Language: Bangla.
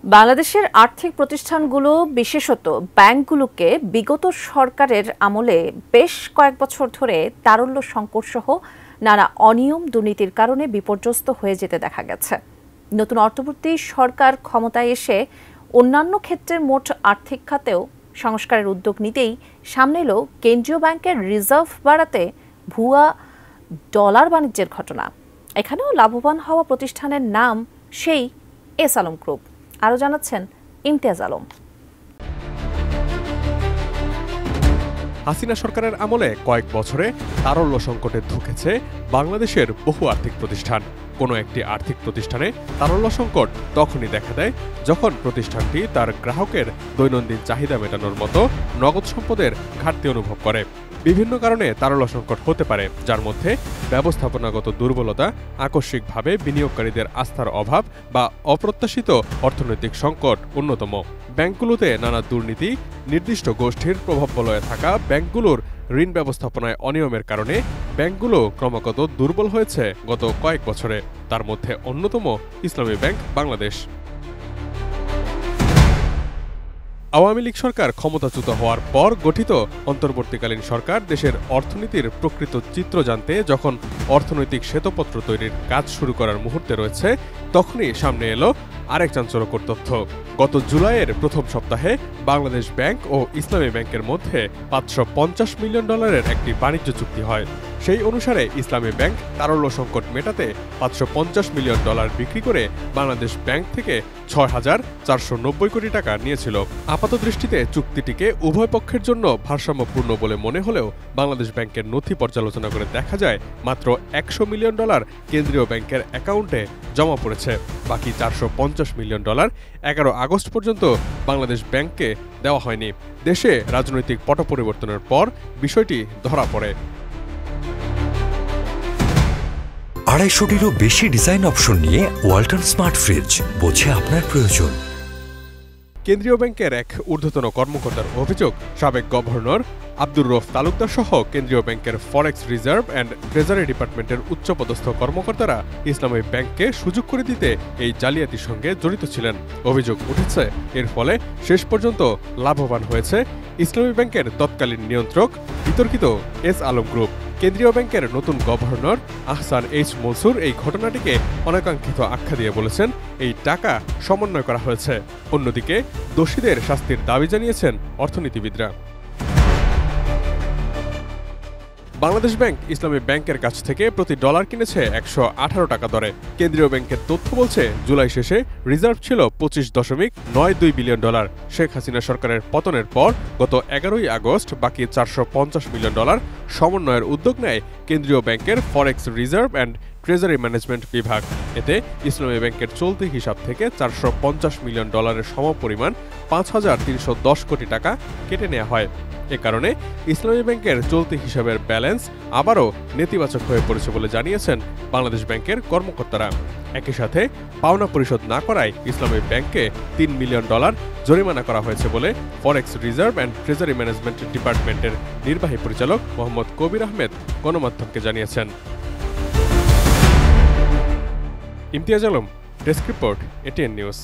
বাংলাদেশের আর্থিক প্রতিষ্ঠানগুলো বিশেষত ব্যাংকগুলোকে বিগত সরকারের আমলে বেশ কয়েক বছর ধরে তারল্য সংকটসহ নানা অনিয়ম দুর্নীতির কারণে বিপর্যস্ত হয়ে যেতে দেখা গেছে। নতুন অর্থবর্তী সরকার ক্ষমতায় এসে অন্যান্য ক্ষেত্রের মোট আর্থিক খাতেও সংস্কারের উদ্যোগ নিতেই সামনে এলো কেন্দ্রীয় ব্যাংকের রিজার্ভ বাড়াতে ভুয়া ডলার বাণিজ্যের ঘটনা। এখানেও লাভবান হওয়া প্রতিষ্ঠানের নাম সেই এস আলম গ্রুপ। আরও জানাচ্ছেন ইমতিয়াজ আলম। হাসিনা সরকারের আমলে কয়েক বছরে তারল্য সংকটে ধুঁকেছে বাংলাদেশের বহু আর্থিক প্রতিষ্ঠান। কোনো একটি আর্থিক প্রতিষ্ঠানে তারল্য সংকট তখনই দেখা দেয় যখন প্রতিষ্ঠানটি তার গ্রাহকের দৈনন্দিন চাহিদা মেটানোর মতো নগদ সম্পদের ঘাটতি অনুভব করে। বিভিন্ন কারণে তারল্য সংকট হতে পারে, যার মধ্যে ব্যবস্থাপনাগত দুর্বলতা, আকস্মিকভাবে বিনিয়োগকারীদের আস্থার অভাব বা অপ্রত্যাশিত অর্থনৈতিক সংকট অন্যতম। ব্যাংকগুলোতে নানা দুর্নীতি, নির্দিষ্ট গোষ্ঠীর প্রভাব বলয়ে থাকা ব্যাংকগুলোর ঋণ ব্যবস্থাপনায় অনিয়মের কারণে ব্যাংকগুলো ক্রমাগত দুর্বল হয়েছে গত কয়েক বছরে। তার মধ্যে অন্যতম ইসলামী ব্যাংক বাংলাদেশ। আওয়ামী লীগ সরকার ক্ষমতাচ্যুত হওয়ার পর গঠিত অন্তর্বর্তীকালীন সরকার দেশের অর্থনীতির প্রকৃত চিত্র জানতে যখন অর্থনৈতিক শ্বেতপত্র তৈরির কাজ শুরু করার মুহূর্তে রয়েছে, তখনই সামনে এলো আরেক চাঞ্চল্যকর তথ্য। গত জুলাইয়ের প্রথম সপ্তাহে বাংলাদেশ ব্যাংক ও ইসলামী ব্যাংকের মধ্যে $550 মিলিয়ন একটি বাণিজ্য চুক্তি হয়। সেই অনুসারে ইসলামী ব্যাংক তারল্য সংকট মেটাতে $550 মিলিয়ন বিক্রি করে বাংলাদেশ ব্যাংক থেকে 6,490 কোটি টাকা নিয়েছিল। আপাতদৃষ্টিতে চুক্তিটিকে উভয় পক্ষের জন্য ভারসাম্যপূর্ণ বলে মনে হলেও বাংলাদেশ ব্যাংকের নথি পর্যালোচনা করে দেখা যায় মাত্র $100 মিলিয়ন কেন্দ্রীয় ব্যাংকের অ্যাকাউন্টে জমা পড়েছে। বাকি $450 মিলিয়ন 11 আগস্ট পর্যন্ত বাংলাদেশ ব্যাংককে দেওয়া হয়নি। দেশে রাজনৈতিক পট পরিবর্তনের পর বিষয়টি ধরা পড়ে। 250-টিরও বেশি ডিজাইন অপশন নিয়ে ওয়ালটন স্মার্ট ফ্রিজ, বোঝে আপনার প্রয়োজন। কেন্দ্রীয় ব্যাংকের এক ঊর্ধ্বতন কর্মকর্তার অভিযোগ, সাবেক গভর্নর আব্দুর রউফ তালুকদার সহ কেন্দ্রীয় ব্যাংকের ফরেক্স রিজার্ভ অ্যান্ড ট্রেজারি ডিপার্টমেন্টের উচ্চপদস্থ কর্মকর্তারা ইসলামী ব্যাংককে সুযোগ করে দিতে এই জালিয়াতির সঙ্গে জড়িত ছিলেন। অভিযোগ উঠেছে, এর ফলে শেষ পর্যন্ত লাভবান হয়েছে ইসলামী ব্যাংকের তৎকালীন নিয়ন্ত্রক বিতর্কিত এস আলম গ্রুপ। কেন্দ্রীয় ব্যাংকের নতুন গভর্নর আহসান এইচ মনসুর এই ঘটনাটিকে অনাকাঙ্ক্ষিত আখ্যা দিয়ে বলেছেন, এই টাকা সমন্বয় করা হয়েছে। অন্যদিকে দোষীদের শাস্তির দাবি জানিয়েছেন অর্থনীতিবিদরা। বাংলাদেশ ব্যাংক ইসলামী ব্যাংকের কাছ থেকে প্রতি ডলার কিনেছে 118 টাকা দরে। কেন্দ্রীয় ব্যাংকের তথ্য বলছে, জুলাই শেষে রিজার্ভ ছিল $25.92 বিলিয়ন। শেখ হাসিনা সরকারের পতনের পর গত 11 আগস্ট বাকি $450 মিলিয়ন সমন্বয়ের উদ্যোগ নেয় কেন্দ্রীয় ব্যাংকের ফরেক্স রিজার্ভ অ্যান্ড ট্রেজারি ম্যানেজমেন্ট বিভাগ। এতে ইসলামী ব্যাংকের চলতি হিসাব থেকে $450 মিলিয়ন সমপরিমাণ 5,310 কোটি টাকা কেটে নেওয়া হয়। এ কারণে ইসলামী ব্যাংকের চলতি হিসাবের ব্যালেন্স আবারও নেতিবাচক হয়ে পড়েছে বলে জানিয়েছেন বাংলাদেশ ব্যাংকের কর্মকর্তারা। একই সাথে পাওনা পরিশোধ না করায় ইসলামী ব্যাংককে $3 মিলিয়ন জরিমানা করা হয়েছে বলে ফরেক্স রিজার্ভ অ্যান্ড ট্রেজারি ম্যানেজমেন্ট ডিপার্টমেন্টের নির্বাহী পরিচালক মোহাম্মদ কবির আহমেদ গণমাধ্যমকে জানিয়েছেন। Imtiaz Alam, desk report, ATN news.